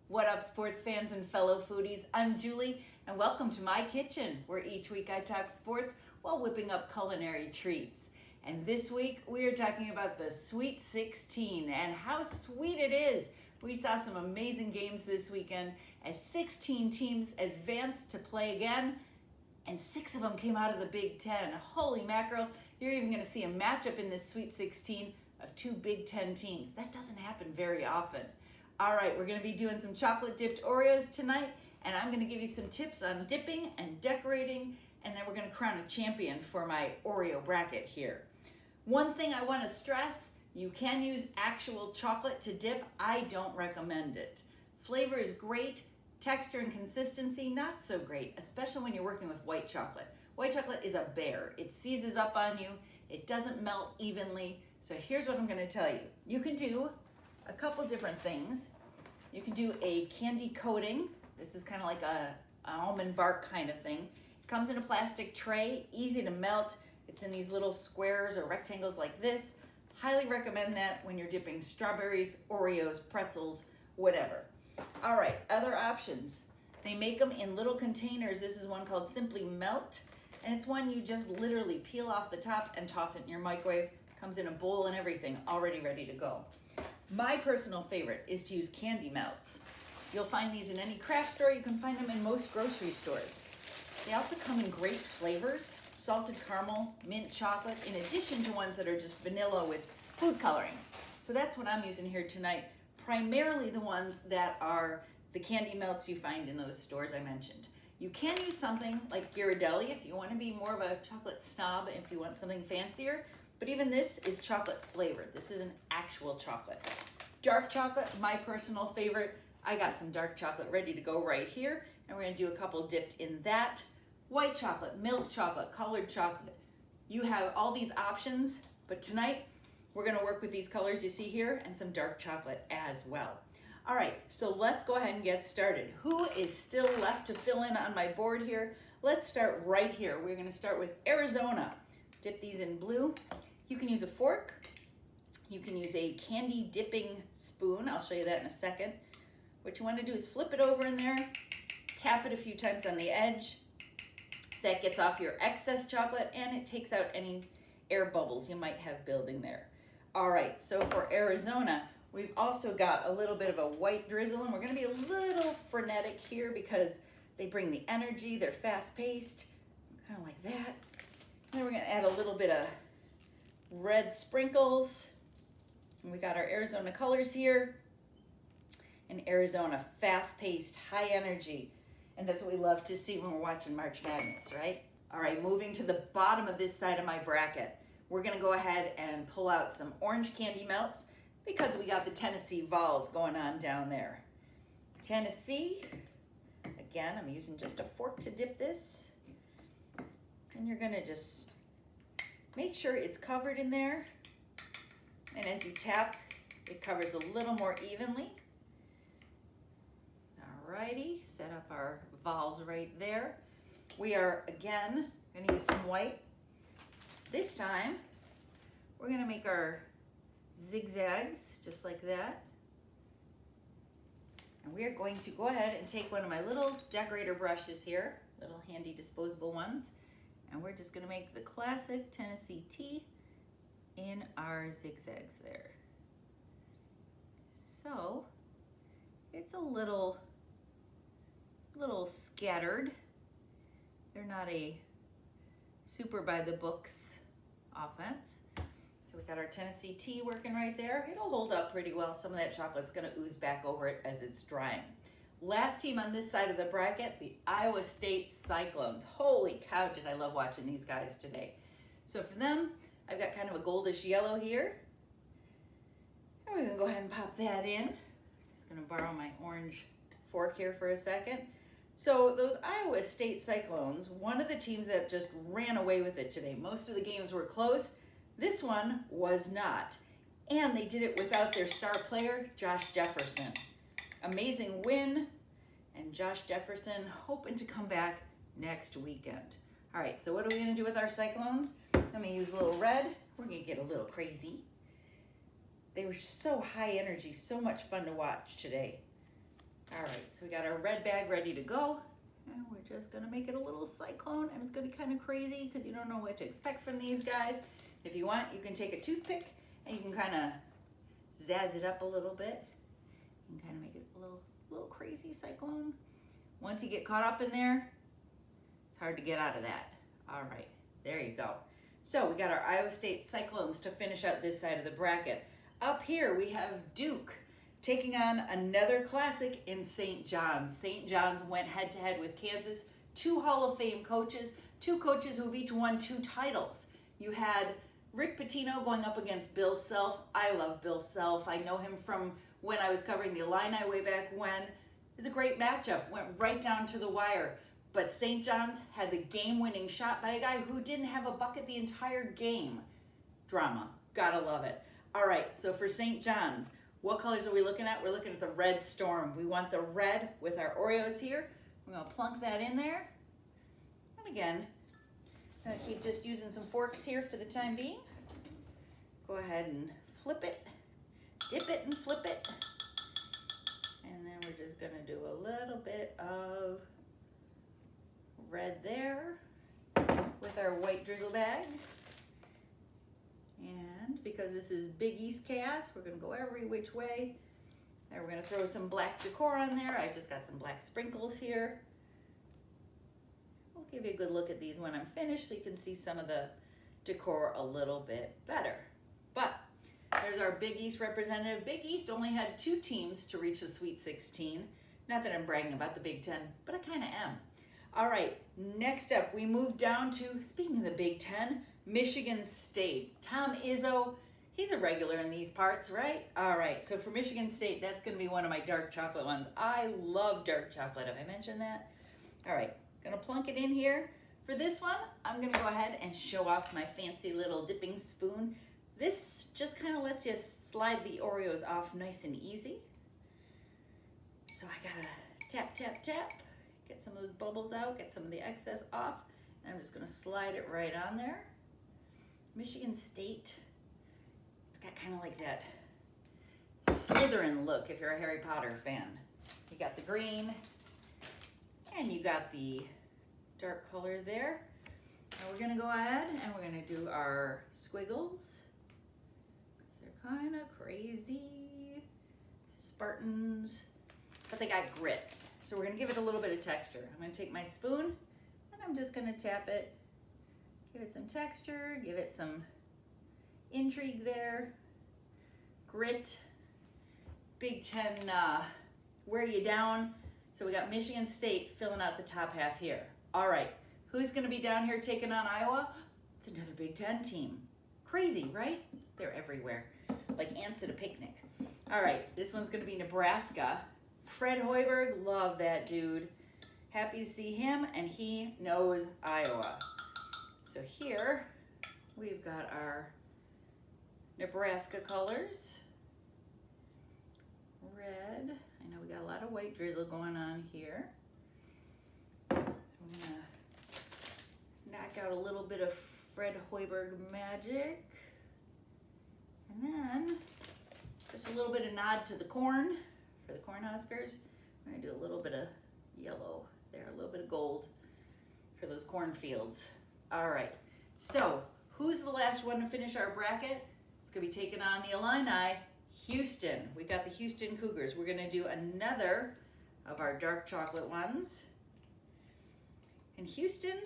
What up, sports fans and fellow foodies? I'm Julie, and welcome to my kitchen, where each week I talk sports while whipping up culinary treats. And this week we are talking about the Sweet 16 and how sweet it is. We saw some amazing games this weekend as 16 teams advanced to play again, and 6 of them came out of the Big Ten. Holy mackerel, you're even going to see a matchup in this Sweet 16 of 2 Big Ten teams. That doesn't happen very often. All right, we're going to be doing some chocolate dipped Oreos tonight, and I'm going to give you some tips on dipping and decorating, and then we're going to crown a champion for my Oreo bracket here. One thing I want to stress, you can use actual chocolate to dip. I don't recommend it. Flavor is great, texture and consistency not so great, especially when you're working with white chocolate. White chocolate is a bear. It seizes up on you. It doesn't melt evenly. So here's what I'm going to tell you. You can do a couple different things. You can do a candy coating. This is kind of like an almond bark kind of thing. It comes in a plastic tray, easy to melt. It's in these little squares or rectangles like this. Highly recommend that when you're dipping strawberries, Oreos, pretzels, whatever. All right, other options. They make them in little containers. This is one called Simply Melt, and it's one you just literally peel off the top and toss it in your microwave. Comes in a bowl and everything, already ready to go. My personal favorite is to use candy melts. You'll find these in any craft store. You can find them in most grocery stores. They also come in great flavors, salted caramel, mint chocolate, in addition to ones that are just vanilla with food coloring. So that's what I'm using here tonight. Primarily the ones that are the candy melts you find in those stores I mentioned. You can use something like Ghirardelli if you want to be more of a chocolate snob, if you want something fancier. But even this is chocolate flavored. This is an actual chocolate. Dark chocolate, my personal favorite. I got some dark chocolate ready to go right here, and we're gonna do a couple dipped in that. White chocolate, milk chocolate, colored chocolate. You have all these options, but tonight we're gonna work with these colors you see here and some dark chocolate as well. All right, so let's go ahead and get started. Who is still left to fill in on my board here? Let's start right here. We're gonna start with Arizona. Dip these in blue. You can use a fork. You can use a candy dipping spoon. I'll show you that in a second. What you want to do is flip it over in there, tap it a few times on the edge. That gets off your excess chocolate and it takes out any air bubbles you might have building there. All right, so for Arizona, we've also got a little bit of a white drizzle, and we're going to be a little frenetic here because they bring the energy. They're fast-paced, kind of like that. And then we're going to add a little bit of red sprinkles. And we got our Arizona colors here. And Arizona, fast-paced, high energy. And that's what we love to see when we're watching March Madness, right? All right, moving to the bottom of this side of my bracket, we're gonna go ahead and pull out some orange candy melts because we got the Tennessee Vols going on down there. Tennessee, again, I'm using just a fork to dip this. And you're gonna just make sure it's covered in there. And as you tap, it covers a little more evenly. Alrighty, set up our Vols right there. We are, again, gonna use some white. This time, we're gonna make our zigzags, just like that. And we are going to go ahead and take one of my little decorator brushes here, little handy disposable ones, and we're just gonna make the classic Tennessee T in our zigzags there. So, it's a little scattered. They're not a super by the books offense. So we got our Tennessee Tea working right there. It'll hold up pretty well. Some of that chocolate's gonna ooze back over it as it's drying. Last team on this side of the bracket, the Iowa State Cyclones. Holy cow, did I love watching these guys today. So for them, I've got kind of a goldish yellow here. And we're gonna go ahead and pop that in. Just gonna borrow my orange fork here for a second. So those Iowa State Cyclones, one of the teams that just ran away with it today. Most of the games were close. This one was not. And they did it without their star player, Josh Jefferson. Amazing win. And Josh Jefferson hoping to come back next weekend. All right, so what are we gonna do with our Cyclones? I'm gonna use a little red. We're gonna get a little crazy. They were so high energy, so much fun to watch today. All right, so we got our red bag ready to go. And we're just gonna make it a little cyclone, and it's gonna be kind of crazy because you don't know what to expect from these guys. If you want, you can take a toothpick and you can kind of zazz it up a little bit. You can kind of make it a little crazy cyclone. Once you get caught up in there, it's hard to get out of that. All right, there you go. So we got our Iowa State Cyclones to finish out this side of the bracket. Up here we have Duke taking on another classic in St. John's. St. John's went head to head with Kansas, two Hall of Fame coaches, two coaches who've each won 2 titles. You had Rick Pitino going up against Bill Self. I love Bill Self. I know him from when I was covering the Illini way back when. It was a great matchup, went right down to the wire. But St. John's had the game-winning shot by a guy who didn't have a bucket the entire game. Drama, gotta love it. All right, so for St. John's, what colors are we looking at? We're looking at the red storm. We want the red with our Oreos here. We're gonna plunk that in there. And again, I'm gonna keep just using some forks here for the time being. Go ahead and flip it, dip it and flip it. And then we're just gonna do a little bit of red there with our white drizzle bag. And because this is Big East Chaos, we're gonna go every which way. And we're gonna throw some black decor on there. I just got some black sprinkles here. We'll give you a good look at these when I'm finished so you can see some of the decor a little bit better. But there's our Big East representative. Big East only had 2 teams to reach the Sweet 16. Not that I'm bragging about the Big Ten, but I kind of am. All right, next up, we move down to, speaking of the Big Ten, Michigan State. Tom Izzo, he's a regular in these parts, right? All right, so for Michigan State, that's gonna be one of my dark chocolate ones. I love dark chocolate, have I mentioned that? All right, gonna plunk it in here. For this one, I'm gonna go ahead and show off my fancy little dipping spoon. This just kind of lets you slide the Oreos off nice and easy. So I gotta tap, tap, tap, get some of those bubbles out, get some of the excess off, and I'm just gonna slide it right on there. Michigan State, it's got kind of like that Slytherin look if you're a Harry Potter fan. You got the green, and you got the dark color there. Now we're gonna go ahead and we're gonna do our squiggles. They're kind of crazy, Spartans, but they got grit. So we're gonna give it a little bit of texture. I'm gonna take my spoon and I'm just gonna tap it, give it some texture, give it some intrigue there, grit. Big Ten wear you down. So we got Michigan State filling out the top half here. All right, who's gonna be down here taking on Iowa? It's another Big Ten team. Crazy, right? They're everywhere, like ants at a picnic. All right, this one's gonna be Nebraska. Fred Hoiberg, love that dude. Happy to see him, and he knows Iowa. So here, we've got our Nebraska colors. Red, I know we got a lot of white drizzle going on here. So I'm gonna knock out a little bit of Fred Hoiberg magic. And then, just a little bit of nod to the corn. For the Cornhuskers, we're gonna do a little bit of yellow there, a little bit of gold for those cornfields. All right, so who's the last one to finish our bracket? It's gonna be taking on the Illini, Houston. We got the Houston Cougars. We're gonna do another of our dark chocolate ones. And Houston,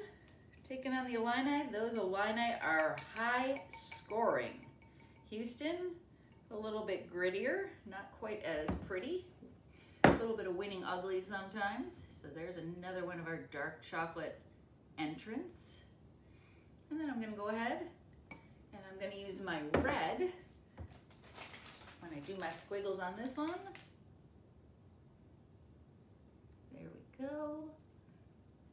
taking on the Illini, those Illini are high scoring. Houston, a little bit grittier, not quite as pretty. A little bit of winning ugly sometimes. So there's another one of our dark chocolate entrants. And then I'm gonna go ahead and I'm gonna use my red when I do my squiggles on this one. There we go.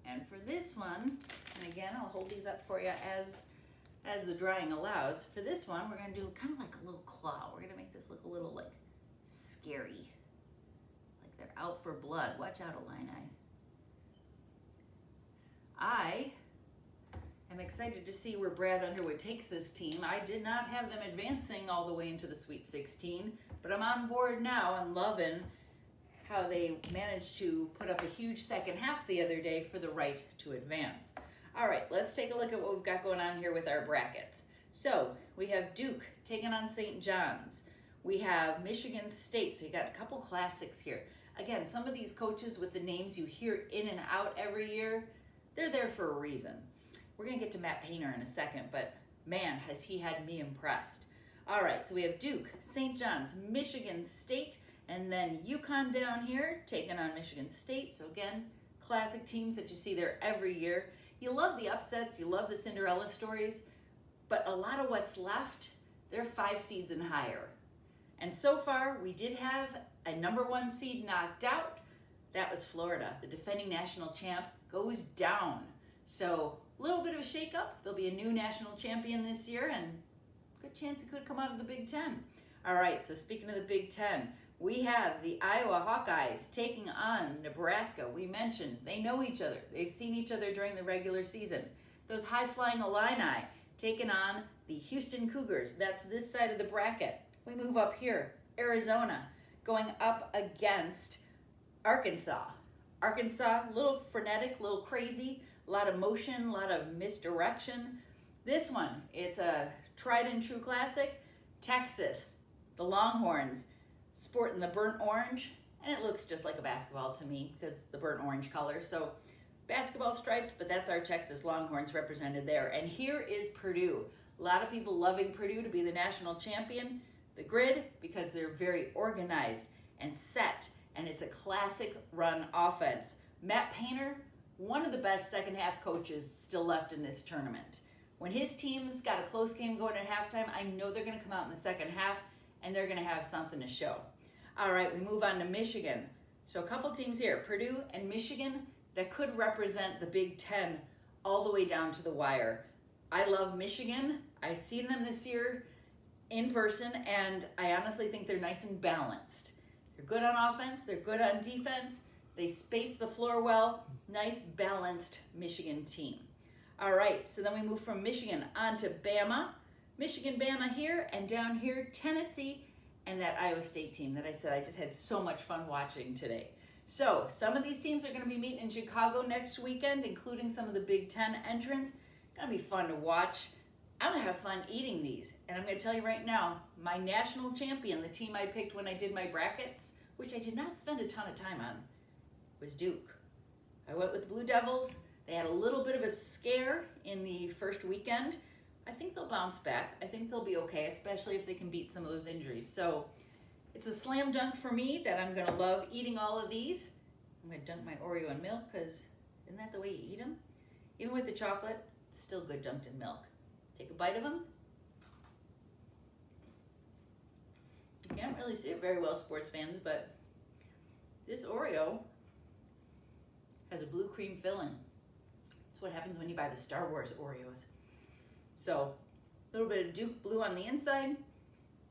And for this one, and again, I'll hold these up for you as the drying allows. For this one, we're gonna do kind of like a little claw. We're gonna make this look a little like scary. Like they're out for blood. Watch out, Illini. I am excited to see where Brad Underwood takes this team. I did not have them advancing all the way into the Sweet 16, but I'm on board now. I'm loving how they managed to put up a huge second half the other day for the right to advance. All right, let's take a look at what we've got going on here with our brackets. So we have Duke taking on St. John's. We have Michigan State, so you got a couple classics here. Again, some of these coaches with the names you hear in and out every year, they're there for a reason. We're gonna get to Matt Painter in a second, but man, has he had me impressed. All right, so we have Duke, St. John's, Michigan State, and then UConn down here taking on Michigan State. So again, classic teams that you see there every year. You love the upsets, you love the Cinderella stories, but a lot of what's left, they're 5 seeds and higher. And so far, we did have a #1 seed knocked out. That was Florida. The defending national champ goes down. So a little bit of a shakeup. There'll be a new national champion this year, and good chance it could come out of the Big Ten. All right, so speaking of the Big Ten, we have the Iowa Hawkeyes taking on Nebraska. We mentioned they know each other. They've seen each other during the regular season. Those high-flying Illini taking on the Houston Cougars. That's this side of the bracket. We move up here, Arizona going up against Arkansas. Arkansas, a little frenetic, a little crazy, a lot of motion, a lot of misdirection. This one, it's a tried and true classic. Texas, the Longhorns, sporting the burnt orange, and it looks just like a basketball to me because the burnt orange color. So basketball stripes, but that's our Texas Longhorns represented there. And here is Purdue. A lot of people loving Purdue to be the national champion. The grid, because they're very organized and set, and it's a classic run offense. Matt Painter, one of the best second half coaches still left in this tournament. When his team's got a close game going at halftime, I know they're gonna come out in the second half and they're gonna have something to show. All right, we move on to Michigan. So a couple teams here, Purdue and Michigan, that could represent the Big Ten all the way down to the wire. I love Michigan. I've seen them this year in person, and I honestly think they're nice and balanced. They're good on offense, they're good on defense, they space the floor well. Nice, balanced Michigan team. All right, so then we move from Michigan on to Bama. Michigan, Bama here, and down here, Tennessee, and that Iowa State team that I said I just had so much fun watching today. So some of these teams are gonna be meeting in Chicago next weekend, including some of the Big Ten entrants. Gonna be fun to watch. I'm gonna have fun eating these. And I'm gonna tell you right now, my national champion, the team I picked when I did my brackets, which I did not spend a ton of time on, was Duke. I went with the Blue Devils. They had a little bit of a scare in the first weekend. I think they'll bounce back. I think they'll be okay, especially if they can beat some of those injuries. So it's a slam dunk for me that I'm gonna love eating all of these. I'm gonna dunk my Oreo in milk because isn't that the way you eat them? Even with the chocolate, it's still good dunked in milk. Take a bite of them. You can't really see it very well, sports fans, but this Oreo has a blue cream filling. That's what happens when you buy the Star Wars Oreos. So, a little bit of Duke Blue on the inside,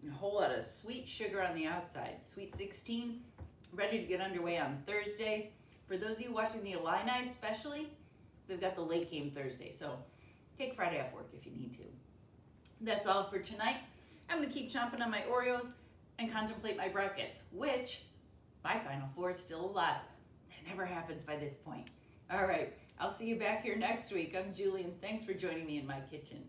and a whole lot of sweet sugar on the outside. Sweet 16, ready to get underway on Thursday. For those of you watching the Illini especially, they've got the late game Thursday, so take Friday off work if you need to. That's all for tonight. I'm gonna keep chomping on my Oreos and contemplate my brackets, which my Final Four is still alive. That never happens by this point. All right, I'll see you back here next week. I'm Julie, and thanks for joining me in my kitchen.